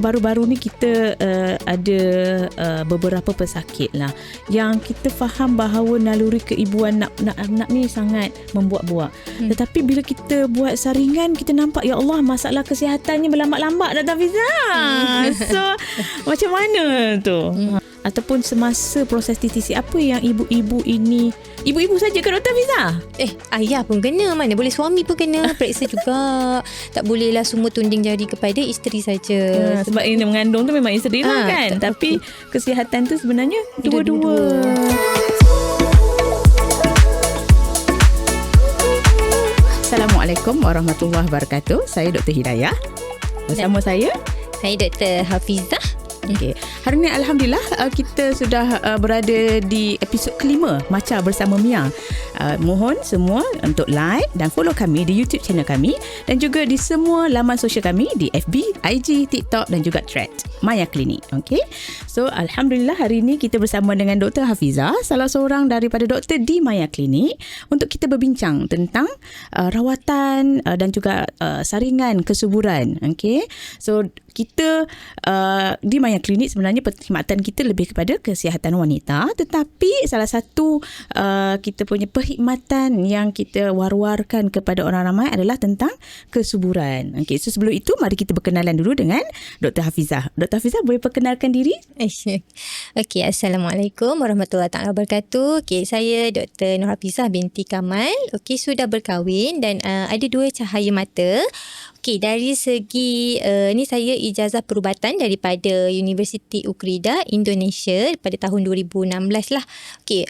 Baru-baru ni kita ada beberapa pesakit lah yang kita faham bahawa naluri keibuan nak ni sangat membuat-buat. Tetapi bila kita buat saringan, kita nampak ya Allah, masalah kesihatannya berlambat-lambat Dr. Hafiza. So macam mana tu? Ataupun semasa proses TTC, apa yang ibu-ibu saja ke Dr. Hafiza? Ayah pun kena, mana boleh suami pun kena periksa juga. Tak bolehlah semua tunding jari kepada isteri saja. Sebab ini mengandung tu memang isteri lah kan. Tapi kesihatan tu sebenarnya dua-dua. Assalamualaikum warahmatullahi wabarakatuh. Saya Dr. Hidayah. Bersama saya Dr. Hafizah. Okay. Hari ni Alhamdulillah kita sudah berada di episod kelima Maca Bersama Mia. Mohon semua untuk like dan follow kami di YouTube channel kami dan juga di semua laman sosial kami di FB, IG, TikTok dan juga Thread Maya Klinik. Okay. So Alhamdulillah hari ini kita bersama dengan Dr. Hafiza, salah seorang daripada doktor di Maya Klinik, untuk kita berbincang tentang rawatan dan juga saringan kesuburan. Okay. So kita di Maya Klinik sebenarnya perkhidmatan kita lebih kepada kesihatan wanita, tetapi salah satu kita punya perkhidmatan yang kita war-warkan kepada orang ramai adalah tentang kesuburan. Okay, so sebelum itu mari kita berkenalan dulu dengan Dr. Hafizah. Dr. Hafizah boleh perkenalkan diri? Okey, Assalamualaikum warahmatullahi wabarakatuh. Okey, saya Dr. Nur Hafizah binti Kamal. Okey, sudah berkahwin dan ada 2 cahaya mata. Okey, dari segi ni saya ijazah perubatan daripada Universiti Ukrida Indonesia pada tahun 2016 lah. Okey,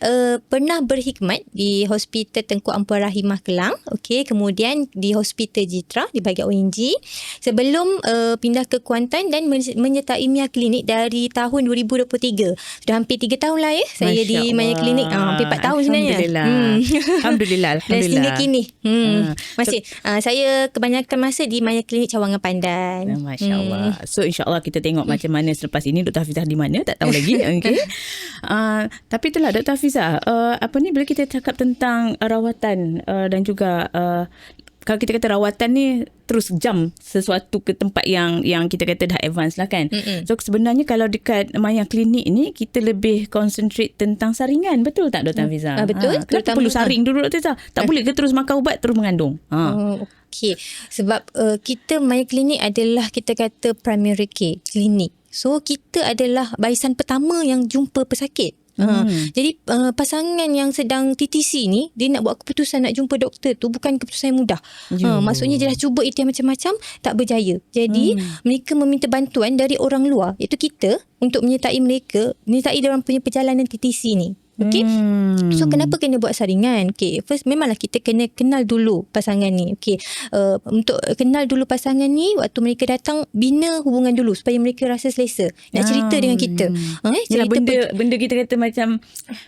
pernah berkhidmat di Hospital Tengku Ampuan Rahimah Kelang. Okey, kemudian di Hospital Jitra di bahagian ONG. Sebelum pindah ke Kuantan dan menyertai Mia Klinik dari tahun 2023. Sudah hampir 3 tahun lah saya Masya di Allah. Mia Klinik. Hampir 4 tahun sebenarnya. Alhamdulillah. Dan sehingga kini masih saya kebanyakan masa di Maya Klinik Cawangan Pandan. Masya Allah. So insyaAllah kita tengok macam mana selepas ini Dr. Hafizah di mana, tak tahu lagi. Okay. Tapi itulah Dr. Hafizah, bila kita cakap tentang rawatan dan juga kalau kita kata rawatan ni terus jump sesuatu ke tempat yang kita kata dah advance lah kan. So sebenarnya kalau dekat Maya Klinik ni kita lebih concentrate tentang saringan, betul tak Dr. Hafizah? Betul. Kenapa perlu saring dulu Dr. Hafizah? Tak boleh ke terus makan ubat terus mengandung? Okey, sebab kita Maya Klinik adalah kita kata primary care klinik. So kita adalah barisan pertama yang jumpa pesakit. Jadi pasangan yang sedang TTC ni, dia nak buat keputusan nak jumpa doktor tu bukan keputusan yang mudah. Maksudnya dia dah cuba ikhtiar macam-macam, tak berjaya. Jadi mereka meminta bantuan dari orang luar, iaitu kita, untuk menyertai diorang punya perjalanan TTC ni. Okay. So kenapa kena buat saringan? Okay, first memanglah kita kena kenal dulu pasangan ni. Okay, untuk kenal dulu pasangan ni, waktu mereka datang, bina hubungan dulu supaya mereka rasa selesa nak cerita dengan kita. Yalah, benda kita kata macam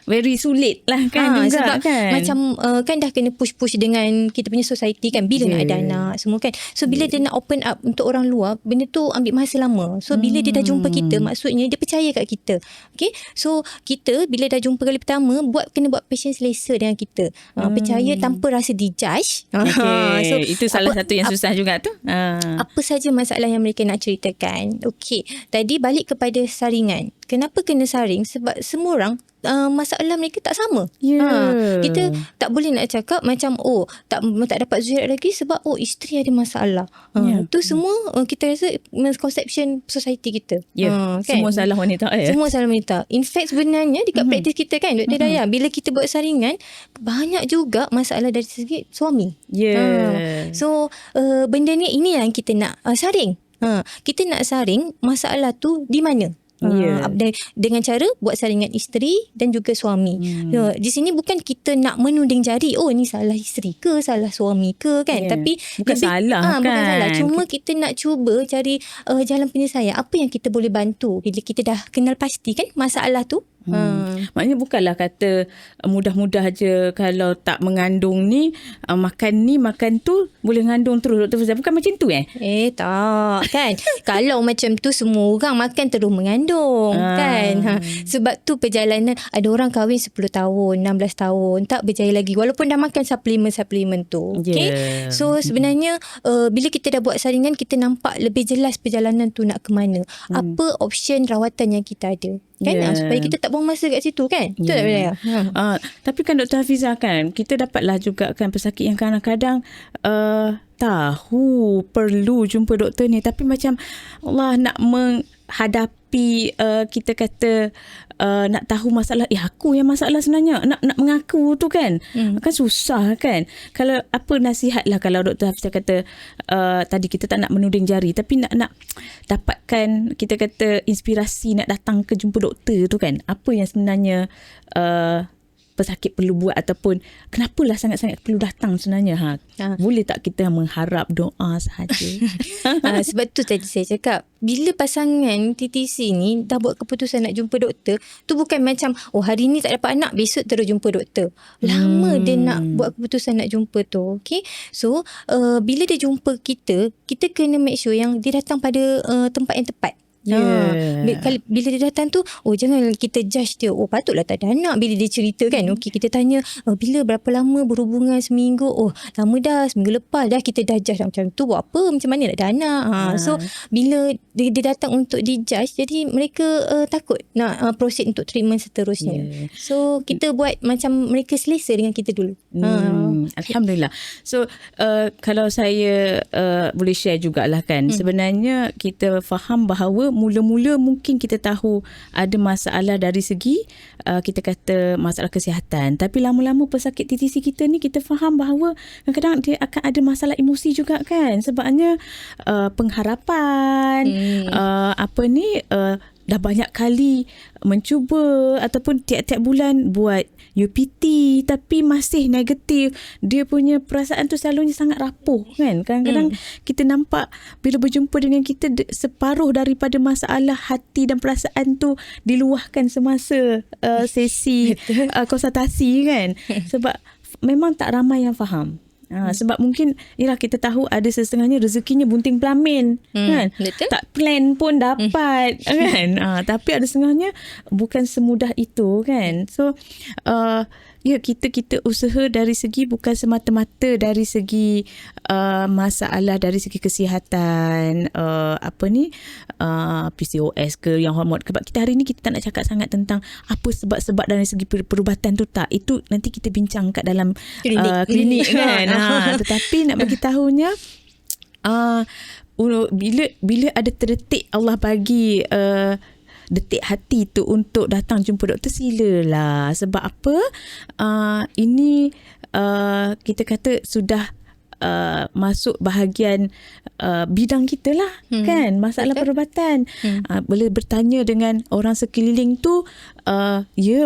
very sulit lah kan. Sebab kan? Macam kan dah kena push dengan kita punya society kan, bila nak ada anak semua kan. So bila dia nak open up untuk orang luar, benda tu ambil masa lama. So bila dia dah jumpa kita, maksudnya dia percaya kat kita. Okay, so kita bila dah jumpa kali pertama, kena buat patient selesa dengan kita. Percaya tanpa rasa dijudge. So itu salah satu yang susah juga tu. Apa saja masalah yang mereka nak ceritakan. Okey, tadi balik kepada saringan. Kenapa kena saring? Sebab semua orang masalah mereka tak sama. Kita tak boleh nak cakap macam tak dapat zuhur lagi sebab isteri ada masalah. Itu semua kita rasa misconception society kita. Kan? Semua salah wanita. Semua salah wanita. In fact sebenarnya dekat praktis kita kan Dr. Daya, bila kita buat saringan, banyak juga masalah dari segi suami. So benda ni, ini yang kita nak saring. Kita nak saring masalah tu di mana. Dengan cara buat saringan isteri dan juga suami. Di sini bukan kita nak menuding jari, ni salah isteri ke, salah suami ke kan. Tapi bukan salah kan. Bukan salah. Cuma kita nak cuba cari jalan penyelesaian. Apa yang kita boleh bantu bila kita dah kenal pasti kan masalah tu Maknanya bukanlah kata mudah-mudah je kalau tak mengandung ni, makan tu boleh mengandung terus, Dr. Fazal. Bukan macam tu Tak kan. Kalau macam tu semua orang makan terus mengandung kan. Sebab tu perjalanan, ada orang kahwin 10 tahun 16 tahun tak berjaya lagi walaupun dah makan suplemen tu. Okay. So sebenarnya bila kita dah buat saringan, kita nampak lebih jelas perjalanan tu nak ke mana. Apa option rawatan yang kita ada kan, supaya kita tak buang masa kat situ kan. Betul tak Bilal? Tapi kan Dr. Hafizah kan, kita dapatlah juga kan pesakit yang kadang-kadang tahu perlu jumpa doktor ni, tapi macam Allah nak menghadapi kita kata nak tahu masalah, aku yang masalah sebenarnya, nak mengaku tu kan kan susah kan. Kalau apa nasihat lah, kalau Dr. Hafizah kata tadi kita tak nak menuding jari, tapi nak dapatkan kita kata inspirasi nak datang ke jumpa doktor tu kan, apa yang sebenarnya pesakit perlu buat, ataupun kenapalah sangat-sangat perlu datang sebenarnya. Boleh tak kita mengharap doa sahaja? Sebab tu tadi saya cakap, bila pasangan TTC ni dah buat keputusan nak jumpa doktor, tu bukan macam hari ni tak dapat anak, besok terus jumpa doktor. Lama dia nak buat keputusan nak jumpa tu. Okay. So bila dia jumpa kita kena make sure yang dia datang pada tempat yang tepat. Bila dia datang tu, jangan kita judge dia, patutlah tak ada anak. Bila dia cerita kan, kita tanya bila, berapa lama berhubungan, seminggu, lama dah, seminggu lepas dah, kita dah judge macam tu, buat apa, macam mana nak ada anak. So bila dia datang untuk dijudge, jadi mereka takut nak proceed untuk treatment seterusnya. So kita buat macam mereka selesa dengan kita dulu. Alhamdulillah. So kalau saya boleh share jugalah kan, sebenarnya kita faham bahawa mula-mula mungkin kita tahu ada masalah dari segi kita kata masalah kesihatan, tapi lama-lama pesakit TTC kita ni, kita faham bahawa kadang-kadang dia akan ada masalah emosi juga kan. Sebabnya pengharapan dah banyak kali mencuba ataupun tiap-tiap bulan buat UPT tapi masih negatif. Dia punya perasaan tu selalunya sangat rapuh kan. Kadang-kadang kita nampak bila berjumpa dengan kita, separuh daripada masalah hati dan perasaan tu diluahkan semasa sesi konsultasi kan. Sebab memang tak ramai yang faham. Sebab mungkin kita tahu ada setengahnya rezekinya bunting pelamin kan. Betul. Tak plan pun dapat kan. Tapi ada setengahnya bukan semudah itu kan. So kita usaha dari segi bukan semata-mata dari segi masalah dari segi kesihatan, PCOS ke yang hormon. Sebab kita hari ni kita tak nak cakap sangat tentang apa sebab-sebab dari segi perubatan tu, tak. Itu nanti kita bincang kat dalam klinik kan. Tetapi nak bagi tahunya bila ada terdetik Allah bagi detik hati tu untuk datang jumpa doktor, silalah. Sebab apa? Ini kita kata sudah masuk bahagian bidang kita lah kan, masalah perubatan. Boleh bertanya dengan orang sekeliling tu,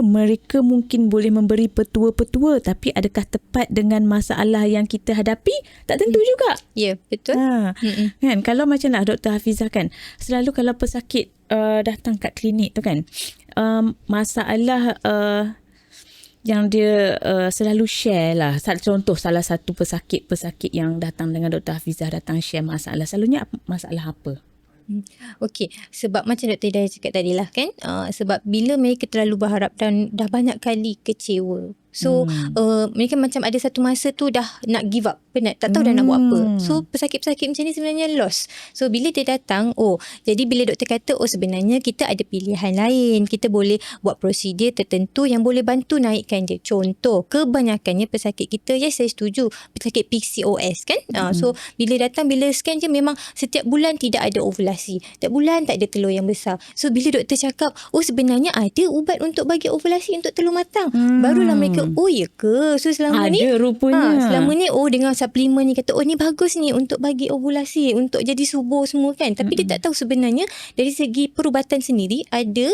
mereka mungkin boleh memberi petua-petua, tapi adakah tepat dengan masalah yang kita hadapi? Tak tentu juga. Betul. Kan, kalau macam lah Dr. Hafizah kan, selalu kalau pesakit datang kat klinik tu kan, masalah yang dia selalu share lah. Contoh salah satu pesakit yang datang dengan Dr. Hafizah datang share masalah, selalunya masalah apa? Okey, sebab macam Dr. Hidayah cakap tadi lah kan, sebab bila mereka terlalu berharap dan dah banyak kali kecewa, so mereka macam ada satu masa tu dah nak give up, penat, tak tahu dah nak buat apa. So pesakit-pesakit macam ni sebenarnya lost. So bila dia datang, jadi bila doktor kata sebenarnya kita ada pilihan lain, kita boleh buat prosedur tertentu yang boleh bantu naikkan dia. Contoh, kebanyakannya pesakit kita, saya setuju, pesakit PCOS kan. So bila datang, bila scan je, memang setiap bulan tidak ada ovulasi, setiap bulan tak ada telur yang besar. So bila doktor cakap sebenarnya ada ubat untuk bagi ovulasi untuk telur matang, barulah mereka ya ke? So selama ni rupanya. Selama ni dengan suplemen ni kata ni bagus ni untuk bagi ovulasi, untuk jadi subur semua kan. Tapi dia tak tahu sebenarnya dari segi perubatan sendiri ada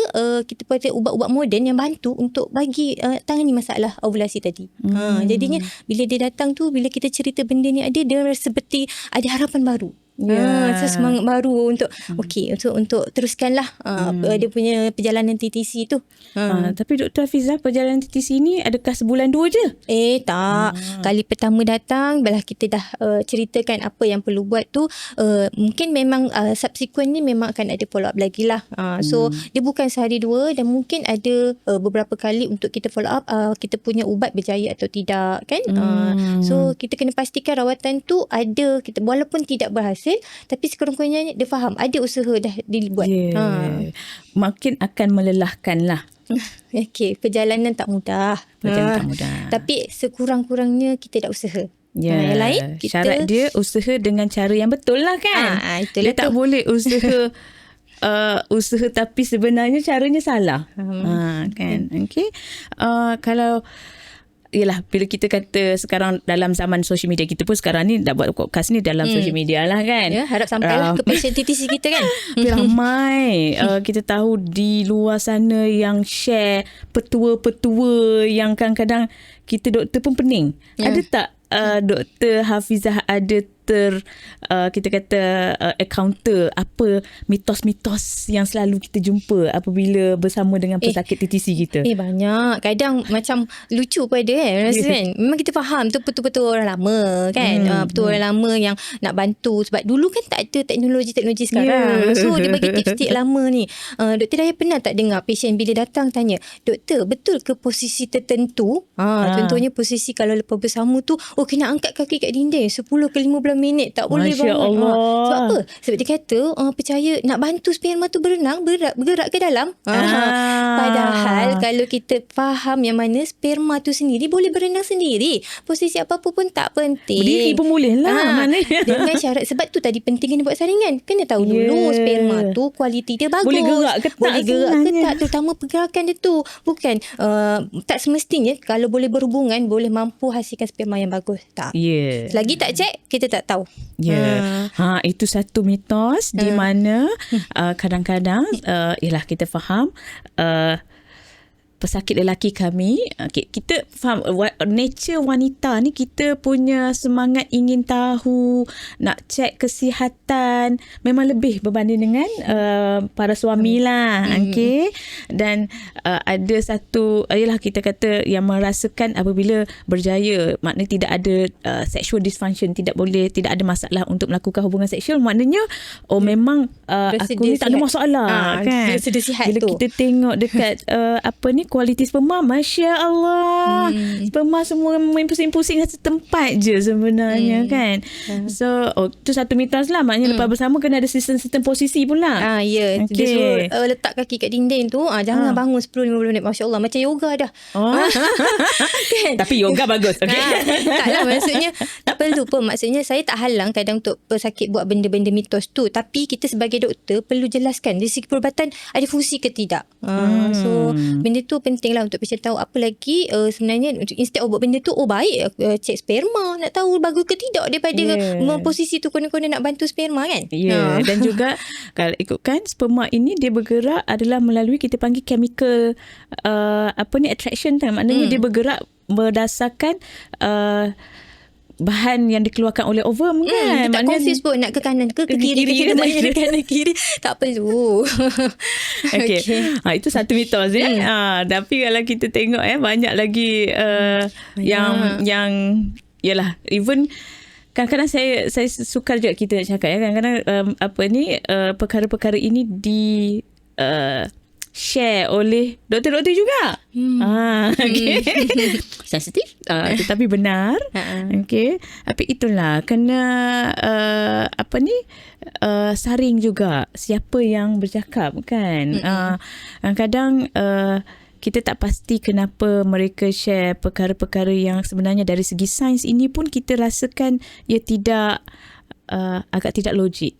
kita pakai ubat-ubat moden yang bantu untuk bagi tangani masalah ovulasi tadi. Jadinya bila dia datang tu, bila kita cerita benda ni ada, dia seperti ada harapan baru. So semangat baru untuk untuk teruskanlah dia punya perjalanan TTC tu. Tapi Dr. Hafizah, perjalanan TTC ni adakah sebulan 2 je? Tak. Kali pertama datang, balah kita dah ceritakan apa yang perlu buat tu. Mungkin memang subsequent ni memang akan ada follow up lagi lah. So dia bukan sehari 2 dan mungkin ada beberapa kali untuk kita follow up kita punya ubat berjaya atau tidak kan. So kita kena pastikan rawatan tu ada, kita walaupun tidak berhasil tapi sekurang-kurangnya dia faham ada usaha dah dibuat. Makin akan melelahkan lah. Perjalanan tak mudah. Tak mudah. Tapi sekurang-kurangnya kita dah usaha. Yang lain kita, syarat dia usaha dengan cara yang betul lah kan. Dia tak boleh usaha usaha tapi sebenarnya caranya salah. Kan. Okay. Kalau yelah, bila kita kata sekarang dalam zaman social media, kita pun sekarang ni dah buat podcast ni dalam social media lah kan. Harap sampailah ke pasien TTC kita kan. Ramai kita tahu di luar sana yang share petua-petua yang kadang-kadang kita doktor pun pening. Ada tak Dr. Hafizah ada kita kata encounter apa mitos-mitos yang selalu kita jumpa apabila bersama dengan pesakit TTC kita? Banyak. Kadang macam lucu pun ada rasa kan. Memang kita faham tu betul-betul orang lama kan. Betul orang lama yang nak bantu sebab dulu kan tak ada teknologi sekarang. So dia bagi tips-tips lama ni. Dr. Daya pernah tak dengar pasien bila datang tanya, "Doktor, betul ke posisi tertentu?" Contohnya posisi kalau lepas bersama tu kena angkat kaki kat dinding 10 ke 15 minit tak boleh Masya bangun. Allah. Sebab apa? Sebab dia kata percaya nak bantu sperma tu berenang, bergerak ke dalam. Padahal kalau kita faham yang mana sperma tu sendiri boleh berenang sendiri. Posisi apa-apa pun tak penting. Berdiri pun boleh lah. Maknanya. Dengan syarat, sebab tu tadi penting kena buat saringan. Kena tahu dulu sperma tu kualiti dia bagus. Boleh gerak ke tak? Boleh gerak ke tak, terutama pergerakan dia tu. Bukan tak semestinya kalau boleh berhubungan boleh mampu hasilkan sperma yang bagus. Tak. Selagi tak cek, kita tak tahu. Itu satu mitos di mana kadang-kadang ialah kita faham pesakit lelaki kami, kita faham nature wanita ni, kita punya semangat ingin tahu, nak cek kesihatan memang lebih berbanding dengan para suami lah. Dan ada satu ialah kita kata yang merasakan apabila berjaya, maknanya tidak ada sexual dysfunction, tidak ada masalah untuk melakukan hubungan seksual, maknanya memang aku ni tak ada masalah kan. Bila kita tengok dekat kualiti sperma, Masya Allah, sperma semua main pusing-pusing satu tempat je sebenarnya kan. So tu satu mitos lah, maknanya lepas bersama kena ada sistem posisi pula. Dia suruh letak kaki kat dinding tu, jangan bangun 10-15 minit. Masya Allah, macam yoga dah. Kan? Tapi yoga bagus. Taklah, maksudnya tak perlu pun. Maksudnya saya tak halang kadang untuk pesakit buat benda-benda mitos tu, tapi kita sebagai doktor perlu jelaskan dari segi perubatan ada fungsi ke tidak. So benda tu penting lah untuk pasien tahu. Apa lagi sebenarnya instead of buat benda tu, baik cek sperma, nak tahu bagus ke tidak daripada posisi tu kena-kena nak bantu sperma kan. Dan juga kalau ikutkan sperma ini dia bergerak adalah melalui kita panggil chemical attraction kan. Maknanya dia bergerak berdasarkan bahan yang dikeluarkan oleh ovum kan. Tak confuse pun nak ke kanan ke kiri ke kanan kiri, tak perlu. Itu satu mitos tapi kalau kita tengok banyak lagi yang yalah, even kadang-kadang saya sukar juga kita nak cakap kadang-kadang perkara-perkara ini di share oleh doktor-doktor juga. Sensitif tetapi benar. Tapi itulah kena saring juga siapa yang bercakap kan. Kadang-kadang kita tak pasti kenapa mereka share perkara-perkara yang sebenarnya dari segi sains ini pun kita rasakan ia tidak agak tidak logik.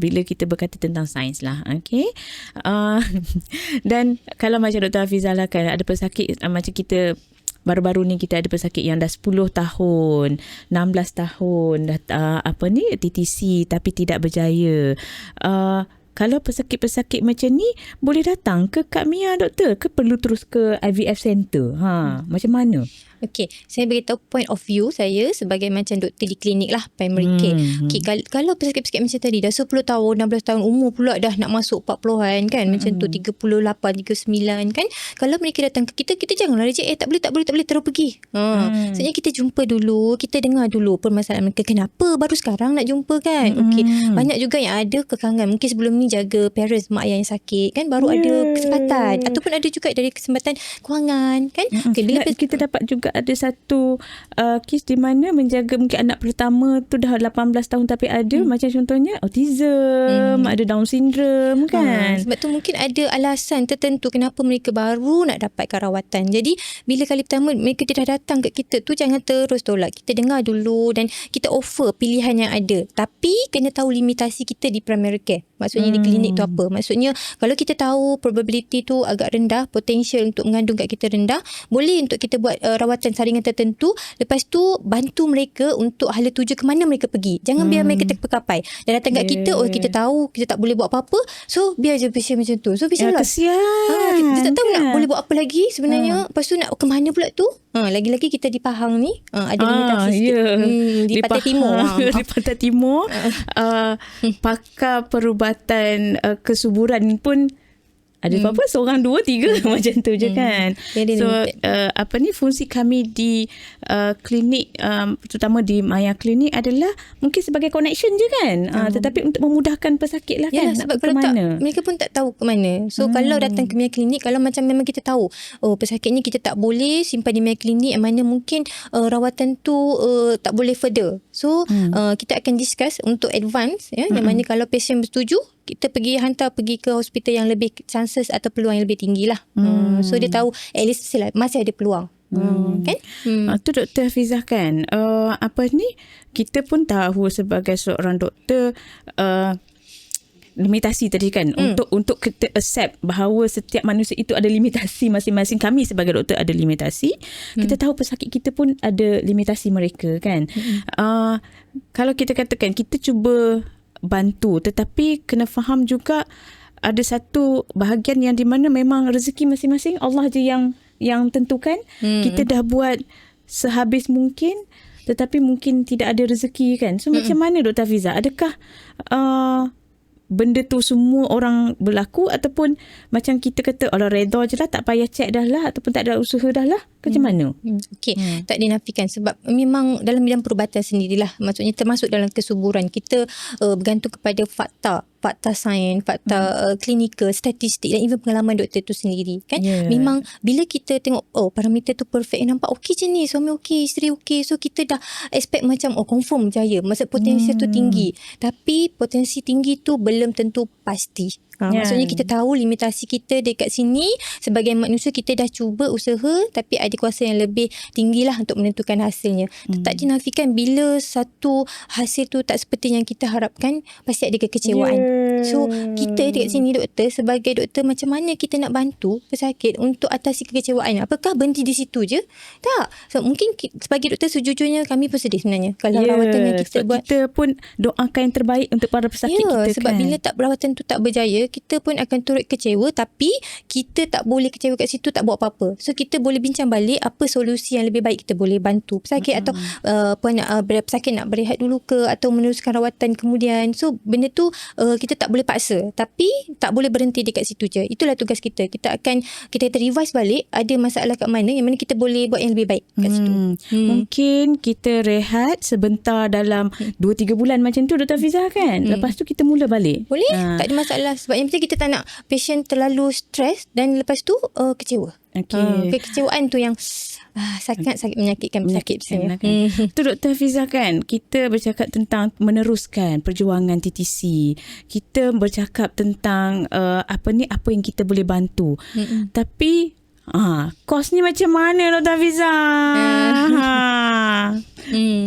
Bila kita berkata tentang sains lah. Dan kalau macam Dr. Hafizah lah kan, ada pesakit macam kita baru-baru ni kita ada pesakit yang dah 10 tahun, 16 tahun dah TTC tapi tidak berjaya. kalau pesakit-pesakit macam ni boleh datang ke Kak Mia, doktor, ke perlu terus ke IVF center? Macam mana? Okey, saya beritahu point of view saya sebagai macam doktor di klinik lah, primary care. Okay, kalau pesakit-pesakit macam tadi dah 10 tahun, 16 tahun umur pula dah nak masuk 40-an kan, macam tu 38, 39 kan. Kalau mereka datang ke kita, kita janganlah reject, tak boleh, terus pergi. Sebenarnya kita jumpa dulu, kita dengar dulu permasalahan mereka, kenapa baru sekarang nak jumpa kan. Okey, banyak juga yang ada kekangan, mungkin sebelum ni jaga parents, mak ayah yang sakit kan, baru ada kesempatan, ataupun ada juga dari kesempatan kewangan kan. Okay, bila kita dapat juga ada satu kes di mana menjaga mungkin anak pertama tu dah 18 tahun tapi ada macam contohnya autism, ada Down syndrome kan. Sebab tu mungkin ada alasan tertentu kenapa mereka baru nak dapatkan rawatan. Jadi bila kali pertama mereka dah datang kat kita tu, jangan terus tolak. Kita dengar dulu dan kita offer pilihan yang ada. Tapi kena tahu limitasi kita di primary care. Maksudnya di klinik tu apa? Maksudnya kalau kita tahu probability tu agak rendah, potential untuk mengandung kat kita rendah, boleh untuk kita buat rawatan saringan tertentu. Lepas tu bantu mereka untuk hala tuju ke mana mereka pergi. Jangan biar mereka terkapai. Dan datang kat kita, kita tahu kita tak boleh buat apa-apa. So biar je patient macam tu. So patient kesian. Kita tak tahu nak boleh buat apa lagi sebenarnya. Lepas tu nak ke mana pula tu? Lagi-lagi kita di Pahang ni ada limitasi sikit. Di Pantai Timur. Di Pantai Timur. Pakar perubatan kesuburan pun ada apa-apa seorang, dua, tiga macam tu je kan. So fungsi kami di klinik, terutama di Maya Klinik adalah mungkin sebagai connection je kan. Tetapi untuk memudahkan pesakit lah kan. Sebab kalau tak, mereka pun tak tahu ke mana. So kalau datang ke Maya Klinik, kalau macam memang kita tahu pesakit ni kita tak boleh simpan di Maya Klinik, yang mana mungkin rawatan tu tak boleh further. So kita akan discuss untuk advance yang mana kalau patient bersetuju, kita hantar pergi ke hospital yang lebih chances atau peluang yang lebih tinggi lah. So dia tahu at least masih ada peluang. Kan? Tu Dr. Hafizah kan, kita pun tahu sebagai seorang doktor limitasi tadi kan, untuk kita accept bahawa setiap manusia itu ada limitasi masing-masing. Kami sebagai doktor ada limitasi. Kita tahu pesakit kita pun ada limitasi mereka kan. Kalau kita katakan kita cuba bantu, tetapi kena faham juga ada satu bahagian yang di mana memang rezeki masing-masing Allah je yang tentukan. Kita dah buat sehabis mungkin, tetapi mungkin tidak ada rezeki kan. So macam mana Dr. Hafizah? Adakah benda tu semua orang berlaku, ataupun macam kita kata Allah redha je lah, tak payah check dah lah, ataupun tak ada usaha dah lah? Macam mana? Okey, tak dinafikan sebab memang dalam bidang perubatan sendirilah, maksudnya termasuk dalam kesuburan, kita bergantung kepada fakta sains, fakta klinikal, statistik dan even pengalaman doktor tu sendiri kan. Memang bila kita tengok parameter tu perfect, nampak okey je ni, suami okey, isteri okey, so kita dah expect macam confirm berjaya, maksud potensi tu tinggi. Tapi potensi tinggi tu belum tentu pasti. Maksudnya kita tahu limitasi kita dekat sini. Sebagai manusia kita dah cuba usaha, tapi ada kuasa yang lebih tinggi lah untuk menentukan hasilnya. Tak dinafikan bila satu hasil tu tak seperti yang kita harapkan, pasti ada kekecewaan. So kita dekat sini doktor, sebagai doktor, macam mana kita nak bantu pesakit untuk atasi kekecewaan? Apakah berhenti di situ je? Tak. So, mungkin sebagai doktor sejujurnya kami pun sedih sebenarnya kalau rawatan yang kita buat. Kita pun doakan yang terbaik untuk para pesakit kita sebab kan. Bila rawatan tu tak berjaya, kita pun akan turut kecewa, tapi kita tak boleh kecewa kat situ, tak buat apa-apa. So kita boleh bincang balik apa solusi yang lebih baik kita boleh bantu pesakit, atau pesakit nak berehat dulu ke, atau meneruskan rawatan kemudian. So benda tu kita tak boleh paksa, tapi tak boleh berhenti dekat situ je. Itulah tugas kita. Kita revise balik ada masalah kat mana, yang mana kita boleh buat yang lebih baik kat situ. Mungkin kita rehat sebentar dalam 2-3 bulan macam tu Dr. Hafizah kan. Lepas tu kita mula balik. Boleh, tak ada masalah. Sebab yang penting kita tak nak patient terlalu stres dan lepas tu kecewa. Kekecewaan tu yang sangat menyakitkan pesakit saya. Tu Dr. Hafizah kan, kita bercakap tentang meneruskan perjuangan TTC. Kita bercakap tentang apa yang kita boleh bantu. Tapi kos ni macam mana Dr. Hafizah?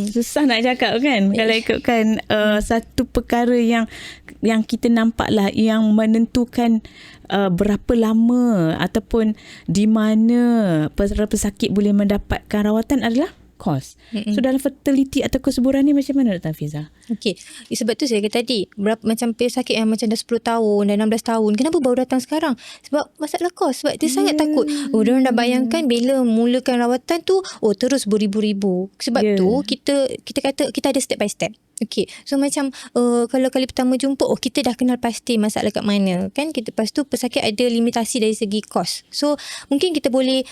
Susah nak cakap kan. Kalau ikutkan satu perkara yang kita nampak lah, yang menentukan berapa lama ataupun di mana pesakit boleh mendapatkan rawatan adalah kos. So dalam fertility atau kesuburan ni macam mana Dr. Hafiza? Okey, sebab tu saya kata tadi, macam pesakit yang macam dah 10 tahun, dah 16 tahun, kenapa baru datang sekarang? Sebab masalah kos, sebab dia sangat takut. Diorang dah bayangkan bila mulakan rawatan tu, terus beribu-ribu. Sebab tu kita kata kita ada step by step. Okey, so macam kalau kali pertama jumpa, kita dah kenal pasti masalah kat mana, kan? Kita lepas tu pesakit ada limitasi dari segi kos. So mungkin kita boleh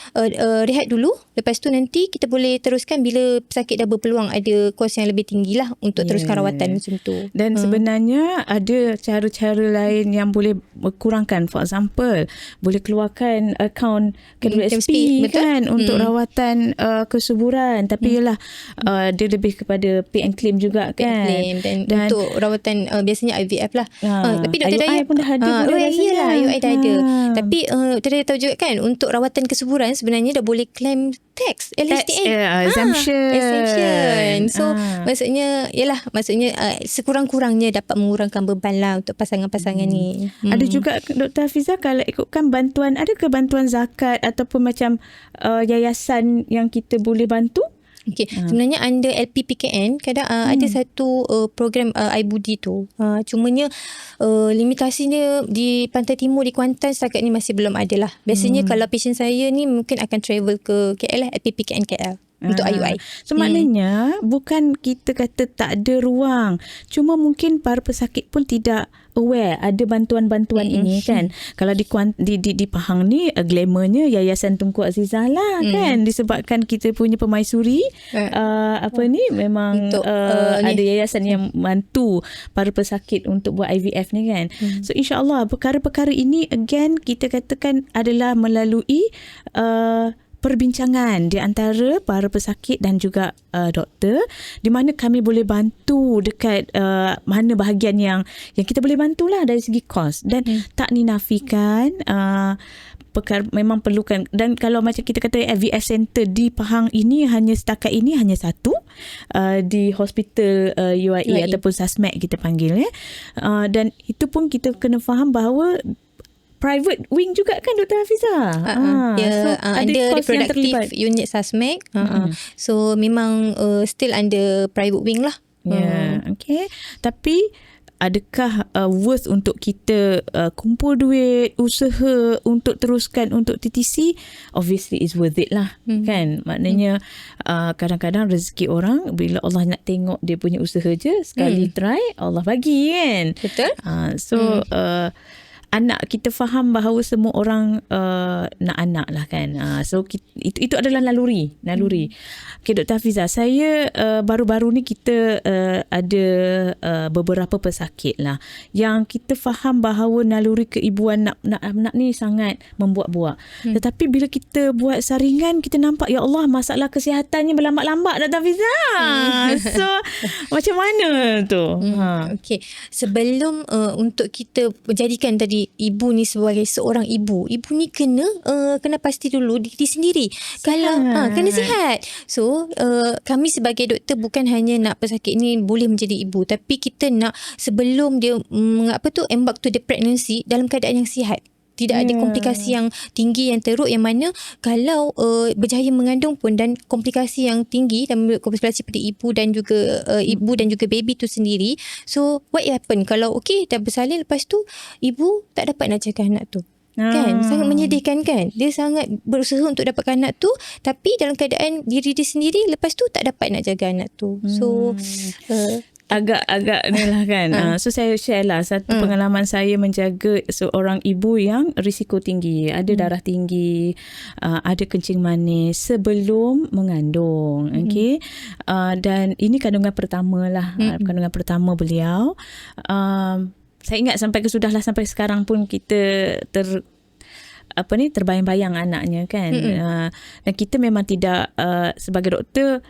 rehat dulu, lepas tu nanti kita boleh teruskan bila pesakit dah berpeluang ada kos yang lebih tinggi lah untuk teruskan rawatan macam tu. Dan sebenarnya ada cara-cara lain yang boleh kurangkan. For example, boleh keluarkan akaun KWSP kan untuk rawatan kesuburan. Tapi yelah dia lebih kepada pay and claim juga kan. Dan untuk rawatan biasanya IVF lah. Tapi Dr. IUI Dayat pun dah ada. Iyalah, IUI dah ada. Tapi Dr. Dayat tahu juga kan, untuk rawatan kesuburan sebenarnya dah boleh claim tax, LHTN. Exemption. So maksudnya sekurang-kurangnya dapat mengurangkan beban lah untuk pasangan-pasangan ni. Ada juga Dr. Hafiza, kalau ikutkan bantuan, ada ke bantuan zakat ataupun macam yayasan yang kita boleh bantu? Okey, sebenarnya under LPPKN kadang ada satu program iBudi tu. Cumanya limitasinya di Pantai Timur, di Kuantan setakat ni masih belum ada lah. Biasanya kalau patient saya ni mungkin akan travel ke KL lah, LPPKN KL. Untuk IUI. So maknanya bukan kita kata tak ada ruang. Cuma mungkin para pesakit pun tidak aware ada bantuan-bantuan ini kan. Kalau di Pahang ni glamournya Yayasan Tunku Azizah lah kan. Disebabkan kita punya permaisuri memang untuk, ada yayasan yang bantu para pesakit untuk buat IVF ni kan. So insyaAllah perkara-perkara ini again kita katakan adalah melalui perbincangan di antara para pesakit dan juga doktor, di mana kami boleh bantu dekat mana bahagian yang kita boleh bantulah dari segi kos. Dan tak dinafikan perkara memang perlukan. Dan kalau macam kita kata IVF center di Pahang ini hanya setakat ini hanya satu di hospital UIA ataupun SASMEC kita panggil dan itu pun kita kena faham bahawa private wing juga kan Dr. Hafiza. So ada reproductive unit SASMEC. So memang still under private wing lah. Okay. Tapi adakah worth untuk kita kumpul duit, usaha untuk teruskan untuk TTC? Obviously is worth it lah. Kan? Maknanya kadang-kadang rezeki orang bila Allah nak tengok dia punya usaha je, sekali try Allah bagi kan. Betul. Anak kita faham bahawa semua orang nak anak lah kan. So itu adalah naluri. Okay, Dr. Hafiza, saya baru-baru ni kita ada beberapa pesakit lah yang kita faham bahawa naluri keibuan nak ni sangat membuat-buat. Tetapi bila kita buat saringan, kita nampak ya Allah masalah kesihatannya berlambat-lambat Dr. Hafiza. So macam mana tu? Okay, sebelum untuk kita jadikan tadi ibu ni sebagai seorang ibu ni kena pasti dulu diri sendiri. Kalau kena sihat. So kami sebagai doktor bukan hanya nak pesakit ni boleh menjadi ibu, tapi kita nak sebelum dia embark to the pregnancy dalam keadaan yang sihat. Tidak ada komplikasi yang tinggi, yang teruk, yang mana kalau berjaya mengandung pun dan komplikasi yang tinggi dan komplikasi pada ibu dan juga baby tu sendiri. So what happen kalau dah bersalin, lepas tu ibu tak dapat nak jaga anak tu. Kan, sangat menyedihkan kan. Dia sangat berusaha untuk dapatkan anak tu, tapi dalam keadaan diri dia sendiri lepas tu tak dapat nak jaga anak tu. So agak ni lah kan. So saya share lah satu pengalaman saya menjaga seorang ibu yang risiko tinggi, ada darah tinggi, ada kencing manis sebelum mengandung. Okay. Dan ini kandungan pertama lah. Kandungan pertama beliau. Saya ingat sampai sekarang pun kita terbayang-bayang anaknya kan. Dan kita memang tidak sebagai doktor,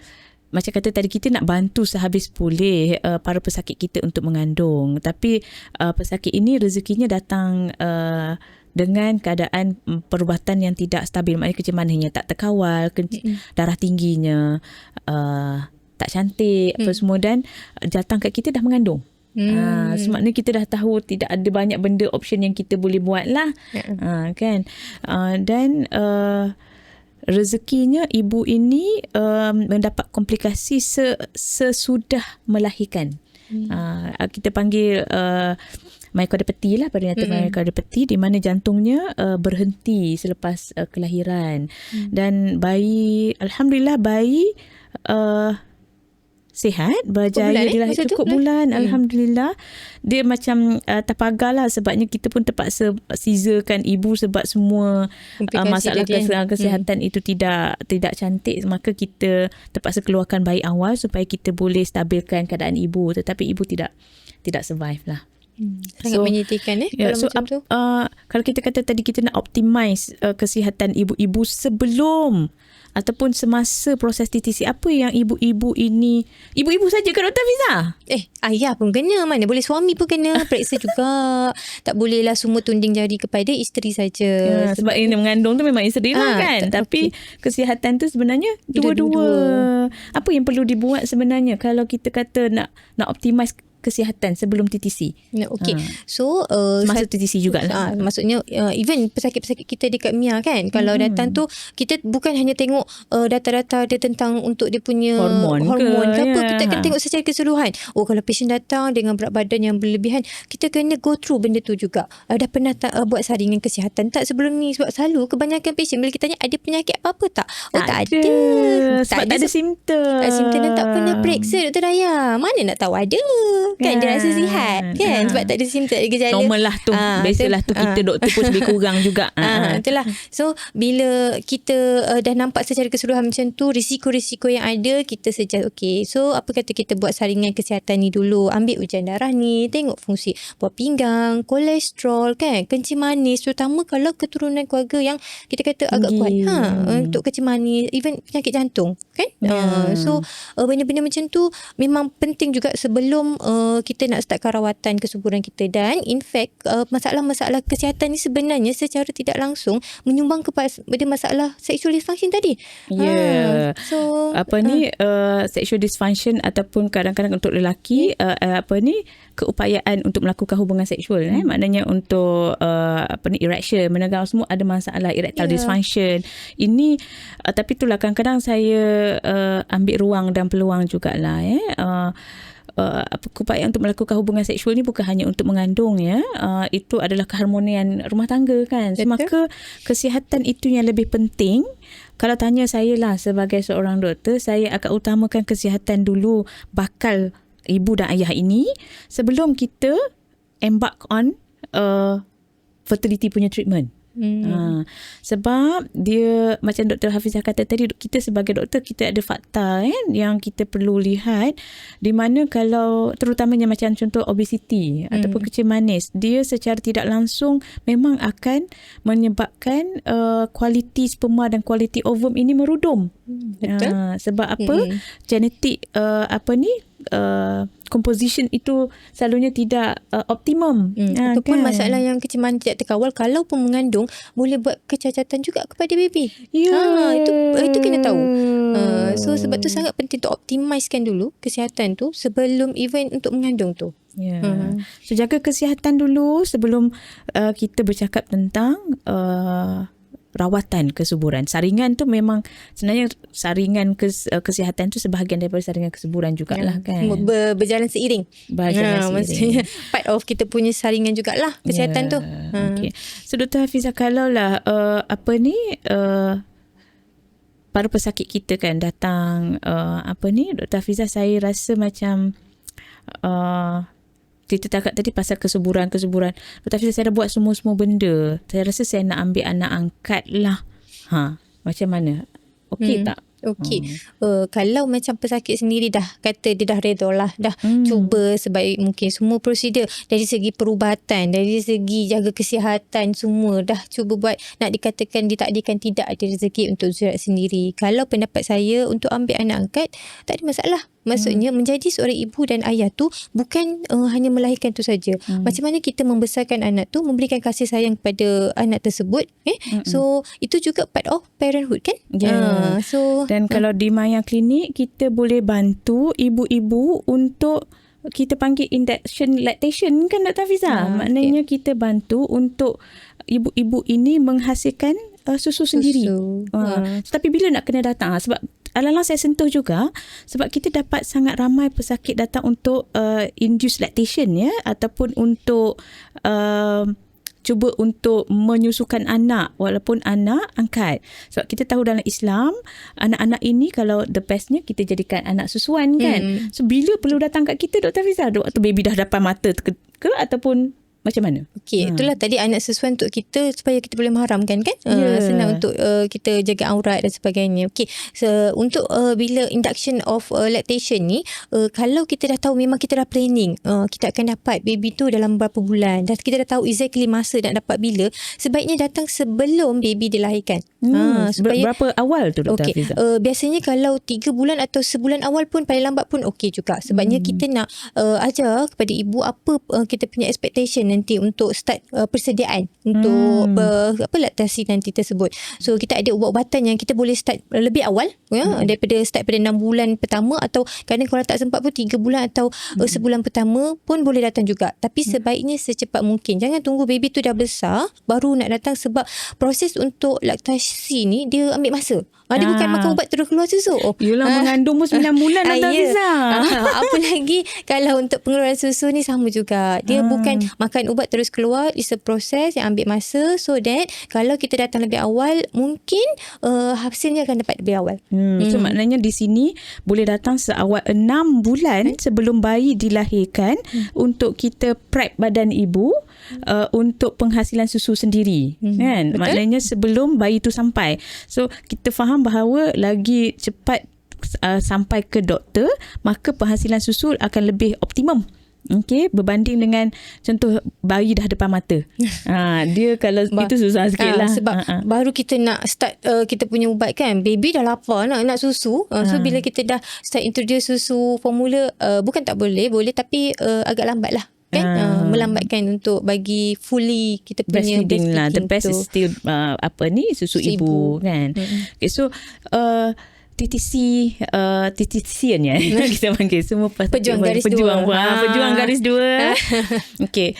macam kata tadi, kita nak bantu sehabis boleh para pesakit kita untuk mengandung. Tapi pesakit ini rezekinya datang dengan keadaan perubatan yang tidak stabil. Maknanya kencing manisnya tak terkawal, darah tingginya tak cantik apa semua, dan datang kat kita dah mengandung. So maknanya kita dah tahu tidak ada banyak benda option yang kita boleh buat lah. Kan. Dan rezekinya ibu ini mendapat komplikasi sesudah melahirkan. Kita panggil myocardopathy lah, peringatan myocardopathy, di mana jantungnya berhenti selepas kelahiran. Dan alhamdulillah bayi sihat, berjaya dilahirkan cukup bulan. Alhamdulillah. Dia macam terpagar lah, sebabnya kita pun terpaksa caesarkan ibu sebab semua masalah kesihatan itu tidak cantik. Maka kita terpaksa keluarkan bayi awal supaya kita boleh stabilkan keadaan ibu. Tetapi ibu tidak survive lah. Sangat menyedihkan kalau macam tu. Kalau kita kata tadi kita nak optimize kesihatan ibu-ibu sebelum ataupun semasa proses TTC, apa yang ibu-ibu saja ke Dr. Fiza? Ayah pun kena, mana boleh suami pun kena periksa juga. Tak bolehlah semua tunding jari kepada isteri saja. Sebab ini mengandung tu memang isteri lah kan. Tapi kesihatan tu sebenarnya dua-dua. Apa yang perlu dibuat sebenarnya kalau kita kata nak optimize kesihatan sebelum TTC? So masa TTC jugalah. Maksudnya even pesakit-pesakit kita dekat MIA kan, kalau datang tu kita bukan hanya tengok data-data dia tentang untuk dia punya hormon ke apa, kita akan tengok secara keseluruhan. Kalau patient datang dengan berat badan yang berlebihan, kita kena go through benda tu juga. Dah pernah buat saringan kesihatan tak sebelum ni? Sebab selalu kebanyakan patient bila kita tanya ada penyakit apa-apa tak? Tak ada. Sebab tak ada simptom. Simptom dan tak pernah periksa, Dr. Daya. Mana nak tahu ada? Kan dia rasa sihat kan, sebab tak ada simptom, tak ada gejala. Normal lah tu. Biasalah tu, kita doktor pun lebih kurang juga. Itulah. So bila kita dah nampak secara keseluruhan macam tu, risiko-risiko yang ada, kita suggest so apa kata kita buat saringan kesihatan ni dulu. Ambil ujian darah ni, tengok fungsi buah pinggang, kolesterol kan, kencing manis, terutama kalau keturunan keluarga yang kita kata agak kuat untuk kencing manis, even penyakit jantung kan. So benda-benda macam tu memang penting juga sebelum kita nak startkan rawatan kesuburan kita. Dan in fact masalah-masalah kesihatan ni sebenarnya secara tidak langsung menyumbang kepada masalah sexual dysfunction tadi. So sexual dysfunction ataupun kadang-kadang untuk lelaki keupayaan untuk melakukan hubungan seksual, maknanya untuk erection, menegak, semua ada masalah erectile dysfunction ini. Tapi itulah kadang-kadang saya ambil ruang dan peluang jugalah keupayaan untuk melakukan hubungan seksual ni bukan hanya untuk mengandung itu adalah keharmonian rumah tangga kan. Maka kesihatan itu yang lebih penting. Kalau tanya saya lah sebagai seorang doktor, saya akan utamakan kesihatan dulu bakal ibu dan ayah ini sebelum kita embark on fertility punya treatment. Sebab dia macam Dr. Hafizah kata tadi, kita sebagai doktor kita ada fakta yang kita perlu lihat, di mana kalau terutamanya macam contoh obesity ataupun kencing manis, dia secara tidak langsung memang akan menyebabkan kualiti sperma dan kualiti ovum ini merudum. Sebab apa? Genetik composition itu selalunya tidak optimum. Ataupun masalah yang kencing manis tidak terkawal, kalau pun mengandung boleh buat kecacatan juga kepada baby. Itu kena tahu. So sebab tu sangat penting untuk optimizekan dulu kesihatan tu sebelum even untuk mengandung tu. So jaga kesihatan dulu sebelum kita bercakap tentang rawatan kesuburan. Saringan tu memang sebenarnya saringan kesihatan tu sebahagian daripada saringan kesuburan jugalah kan. Berjalan seiring. Maksudnya part of kita punya saringan jugalah kesihatan tu. So Dr. Hafizah, kalau lah para pesakit kita kan datang Dr. Hafizah, saya rasa macam kita cakap tadi pasal kesuburan. Dr. Hafizah, saya dah buat semua benda. Saya rasa saya nak ambil anak angkat lah. Macam mana? Okey tak? Kalau macam pesakit sendiri dah kata dia dah reda lah, dah cuba sebaik mungkin semua prosedur dari segi perubatan, dari segi jaga kesihatan, semua dah cuba buat, nak dikatakan ditakdirkan tidak ada rezeki untuk zurat sendiri. Kalau pendapat saya untuk ambil anak angkat, tak ada masalah. Maksudnya menjadi seorang ibu dan ayah tu bukan hanya melahirkan tu saja. Macam mana kita membesarkan anak tu, memberikan kasih sayang kepada anak tersebut. So itu juga part of parenthood kan. Dan kalau di Maya Klinik, kita boleh bantu ibu-ibu untuk kita panggil induction lactation kan Dr. Hafizah. Maknanya kita bantu untuk ibu-ibu ini menghasilkan susu sendiri. Tapi bila nak kena datang, sebab alang-alang saya sentuh juga, sebab kita dapat sangat ramai pesakit datang untuk induce lactation ya, ataupun untuk cuba untuk menyusukan anak walaupun anak angkat. Sebab kita tahu dalam Islam, anak-anak ini kalau the bestnya kita jadikan anak susuan kan. So bila perlu datang kat kita, Dr. Hafizah? Waktu baby dah depan mata ke ataupun macam mana? Okey, itulah tadi anak sesuai untuk kita supaya kita boleh mengharamkan kan. Senang untuk kita jaga aurat dan sebagainya. Okey, untuk bila induction of lactation ni, kalau kita dah tahu memang kita dah planning, kita akan dapat baby tu dalam berapa bulan dan kita dah tahu exactly masa nak dapat bila, sebaiknya datang sebelum baby dilahirkan. Supaya berapa awal tu, Dr. Hafizah? Biasanya kalau 3 bulan atau sebulan awal pun paling lambat pun okey juga. Sebabnya kita nak ajar kepada ibu apa kita punya expectation nanti untuk start persediaan untuk laktasi nanti tersebut. So kita ada ubat-ubatan yang kita boleh start lebih awal daripada start pada 6 bulan pertama, atau kadang kalau tak sempat pun 3 bulan atau sebulan pertama pun boleh datang juga. Tapi sebaiknya secepat mungkin. Jangan tunggu baby tu dah besar baru nak datang, sebab proses untuk laktasi ni dia ambil masa. Dia bukan makan ubat terus keluar susu. Yelah, mengandung pun 9 bulan Dr. Hafizah. Apa lagi kalau untuk pengeluaran susu ni sama juga. Dia bukan makan ubat terus keluar. It's a proses yang ambil masa. So that kalau kita datang lebih awal, mungkin hasilnya akan dapat lebih awal. So maknanya di sini boleh datang seawal 6 bulan sebelum bayi dilahirkan untuk kita prep badan ibu untuk penghasilan susu sendiri. Kan? Maknanya sebelum bayi tu sampai. So kita faham bahawa lagi cepat sampai ke doktor, maka penghasilan susu akan lebih optimum. Okey, berbanding dengan contoh bayi dah depan mata. Dia kalau itu susah sikit lah. Sebab baru kita nak start kita punya ubat kan, baby dah lapar nak susu. So bila kita dah start introduce susu formula, bukan tak boleh tapi agak lambat lah kan. Melambatkan untuk bagi fully kita punya breastfeeding lah. The best is still susu ibu kan. Okay, so TTC ya kita panggil semua pejuang garis dua. Pejuang garis dua. Okey.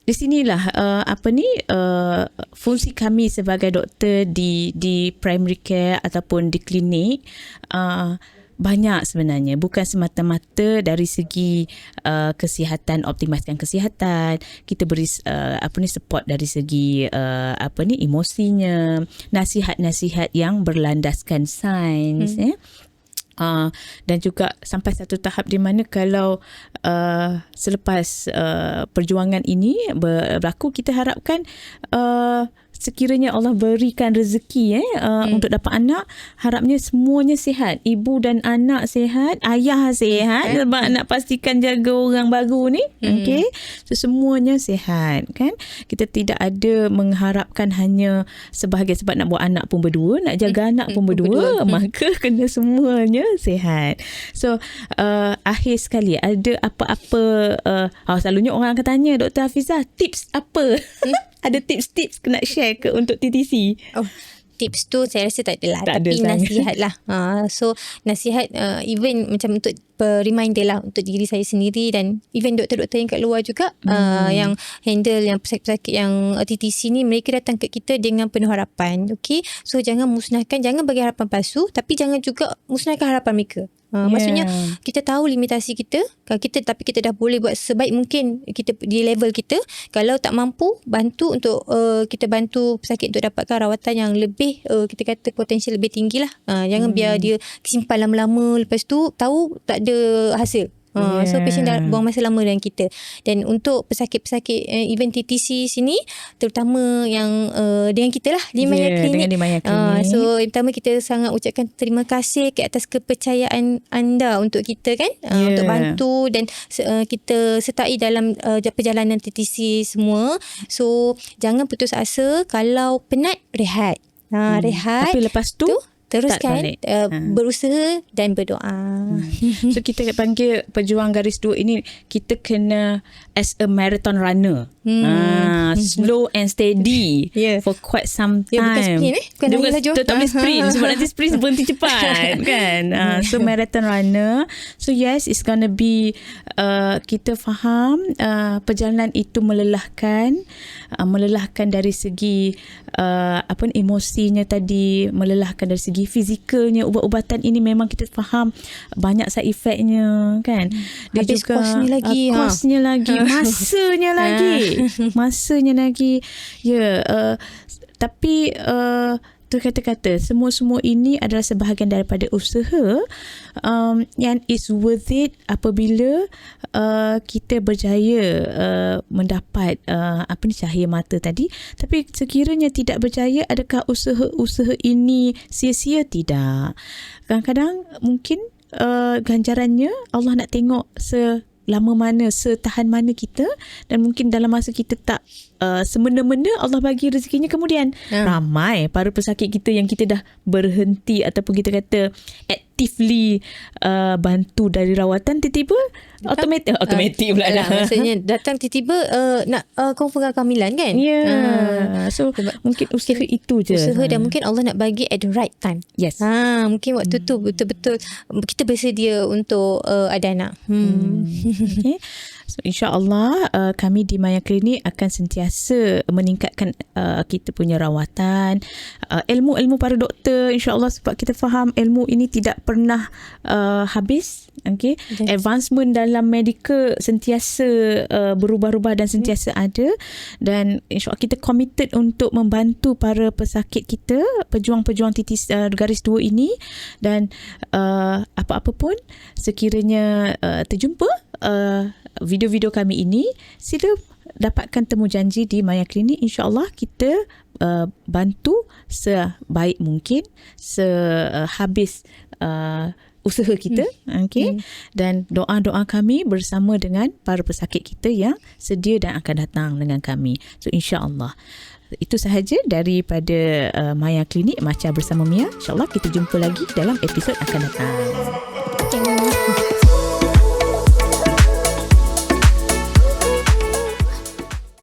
Di sinilah fungsi kami sebagai doktor di primary care ataupun di klinik banyak sebenarnya, bukan semata-mata dari segi kesihatan, optimiskan kesihatan, kita beri support dari segi emosinya, nasihat-nasihat yang berlandaskan sains dan juga sampai satu tahap di mana kalau selepas perjuangan ini berlaku, kita harapkan sekiranya Allah berikan rezeki untuk dapat anak, harapnya semuanya sihat, ibu dan anak sihat, ayah sihat, sebab nak pastikan jaga orang baru ni. Okey, so semuanya sihat kan. Kita tidak ada mengharapkan hanya sebahagian, sebab nak buat anak pun berdua, nak jaga anak pun berdua, maka kena semuanya sihat. So akhir sekali, ada apa-apa selalunya orang akan tanya, Dr. Hafizah, tips apa? Ada tips-tips nak share ke untuk TTC? Tips tu saya rasa tak adalah, tapi nasihat lah. So nasihat even macam untuk reminder lah untuk diri saya sendiri dan even doktor-doktor yang kat luar juga yang handle yang pesakit-pesakit yang TTC ni, mereka datang ke kita dengan penuh harapan. Okay, so jangan bagi harapan palsu, tapi jangan juga musnahkan harapan mereka. Maksudnya kita tahu limitasi kita, tapi kita dah boleh buat sebaik mungkin kita di level kita. Kalau tak mampu, bantu untuk kita bantu pesakit untuk dapatkan rawatan yang lebih kita kata potensial lebih tinggi lah. Jangan biar dia simpan lama-lama, lepas tu tahu tak ada hasil. So patient dah buang masa lama dengan kita. Dan untuk pesakit-pesakit even TTC sini, terutama yang dengan kita lah di Maya Klinik, so yang pertama kita sangat ucapkan terima kasih ke atas kepercayaan anda untuk kita kan, untuk bantu dan kita sertai dalam perjalanan TTC semua. So jangan putus asa, kalau penat rehat. Rehat, tapi lepas tu teruskan berusaha dan berdoa. So kita panggil pejuang garis 2 ini, kita kena as a marathon runner. Slow and steady for quite some time. Bukan sprint bukan Dia laju. tak boleh sprint sebab nanti sprint berhenti cepat kan. So marathon runner. So yes, it's gonna be kita faham perjalanan itu melelahkan dari segi emosinya tadi, melelahkan dari segi fizikalnya. Ubat-ubatan ini memang kita faham banyak side effectnya kan. Dia habis juga kosnya lagi, masanya lagi. Tapi tu kata-kata semua ini adalah sebahagian daripada usaha yang is worth it apabila kita berjaya mendapat cahaya mata tadi. Tapi sekiranya tidak berjaya, adakah usaha ini sia-sia? Tidak. Kadang-kadang mungkin ganjarannya Allah nak tengok selama mana, setahan mana kita, dan mungkin dalam masa kita tak semena-mena Allah bagi rezekinya kemudian. Ramai para pesakit kita yang kita dah berhenti ataupun kita kata actively bantu dari rawatan, tiba-tiba automatik pula dah. Maksudnya datang tiba-tiba nak confirm kehamilan kan. So mungkin usaha itu je. Usaha dan mungkin Allah nak bagi at the right time. Yes. Mungkin waktu tu betul-betul kita bersedia untuk ada anak. Okay. So insya-Allah kami di Maya Klinik akan sentiasa meningkatkan kita punya rawatan, ilmu-ilmu para doktor, insya-Allah, sebab kita faham ilmu ini tidak pernah habis. Okay. Advancement dalam medical sentiasa berubah-ubah dan sentiasa ada, dan insya-Allah kita committed untuk membantu para pesakit kita, pejuang-pejuang titis garis 2 ini, dan apa-apa pun sekiranya terjumpa video-video kami ini, sila dapatkan temu janji di Maya Klinik. InsyaAllah kita bantu sebaik mungkin, sehabis usaha kita. Okay? Dan doa-doa kami bersama dengan para pesakit kita yang sedia dan akan datang dengan kami. So insyaAllah itu sahaja daripada Maya Klinik Macam Bersama Mia. InsyaAllah kita jumpa lagi dalam episod akan datang.